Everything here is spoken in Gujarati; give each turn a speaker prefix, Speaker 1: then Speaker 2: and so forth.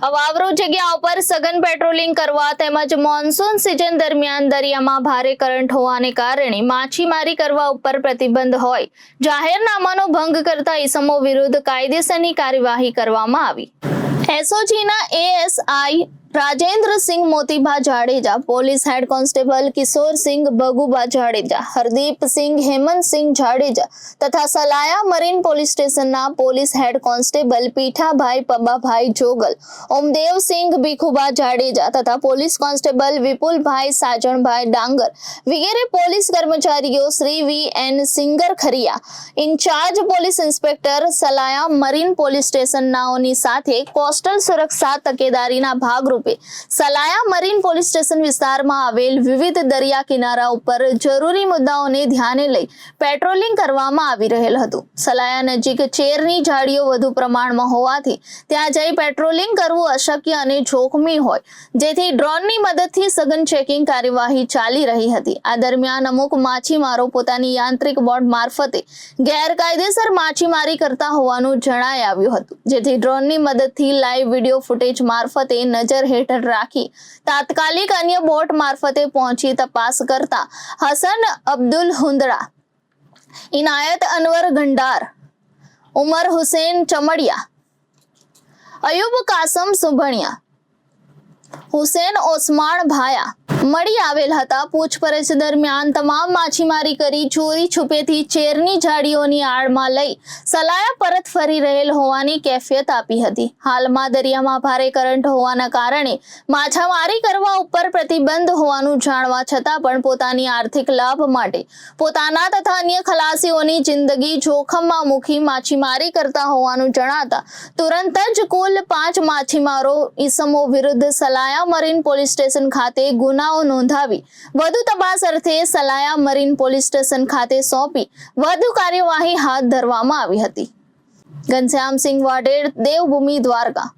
Speaker 1: અવાવરૂ જગ્યાઓ પર સઘન પેટ્રોલિંગ કરવા તેમજ મોન્સૂન સિઝન દરમિયાન દરિયામાં ભારે કરંટ હોવાને કારણે માછીમારી કરવા ઉપર પ્રતિબંધ હોય જાહેરનામાનો ભંગ કરતા ઇસમો વિરુદ્ધ કાયદેસરની કાર્યવાહી કરવામાં આવી। એસઓજીના ASI Rajendrasinh Motibha Jadeja, police head constable Kishorsinh Bhagubha Jadeja, Hardeepsinh Hemantsinh Jadeja તથા સલાયા મરીન પોલીસ સ્ટેશનના police head constable Pithabhai Pababhai Jogal, Omdevsinh Bhikhubha Jadeja તથા પોલીસ કોન્સ્ટેબલ વિપુલભાઈ સાજણભાઈ ડાંગર વગેરે પોલીસ કર્મચારીઓ Shri V N. Singarkhariya, in charge police inspector Salaya marine police સ્ટેશનનાઓની સાથે કોસ્ટલ સુરક્ષા તકેદારીના ભાગરૂપે સલાયા મરીન પોલીસ સ્ટેશન વિસ્તારમાં આવેલ વિવિધ દરિયા કિનારા ઉપર જરૂરી મુદ્દાઓને ધ્યાને લઈ પેટ્રોલિંગ કરવામાં આવી રહેલ હતું। સલાયા નજીક ચેરની ઝાડીઓ વધુ પ્રમાણમાં હોવાથી ત્યાં જઈ પેટ્રોલિંગ કરવું અશક્ય અને જોખમી હોય, જેથી ડ્રોનની મદદથી સઘન ચેકિંગ કાર્યવાહી ચાલી રહી હતી। આ દરમિયાન અમુક માછીમારો પોતાની યાંત્રિક બોટ મારફતે ગેરકાયદેસર માછીમારી કરતા હોવાનું જણાઈ આવ્યું હતું, જેથી ડ્રોનની મદદથી લાઈવ વિડીયો ફૂટેજ મારફતે નજર હેઠળ રાખી તાત્કાલિક અન્ય બોટ મારફતે પહોંચી તપાસ કરતા હસન અબ્દુલ હુંદડા, ઇનાયત અનવર ગંડાર, ઉમર હુસૈન ચમડિયા, અયુબ કાસમ સુભણિયા, હુસૈન ઓસમાણ ભાયા મળી આવેલ હતા। પૂછપરછ દરમિયાન તમામ માછીમારી કરી ચોરી છુપેથી ચેરની ઝાડીઓની આડમાં લઈ સલાયા પરત ફરી રહેલ હોવાની કેફિયત આપી હતી। હાલમાં દરિયામાં ભારે કરંટ હોવાના કારણે માછીમારી કરવા ઉપર પ્રતિબંધ હોવાનું જાણવા છતાં પણ પોતાની આર્થિક લાભ માટે પોતાના તથા અન્ય ખલાસીઓની જિંદગી જોખમમાં મૂકી માછીમારી કરતા હોવાનું જણાતા તુરંત જ કુલ 5 માછીમારો ઇસમો વિરુદ્ધ સલાયા મરીન પોલીસ સ્ટેશન ખાતે ગુના નોંધાવી વધુ તપાસ અર્થે સલાયા મરીન પોલીસ સ્ટેશન ખાતે સોંપી વધુ કાર્યવાહી હાથ ધરવામાં આવી હતી। ઘનશ્યામસિંહ વાઢેર, દેવભૂમિ, દ્વારકા।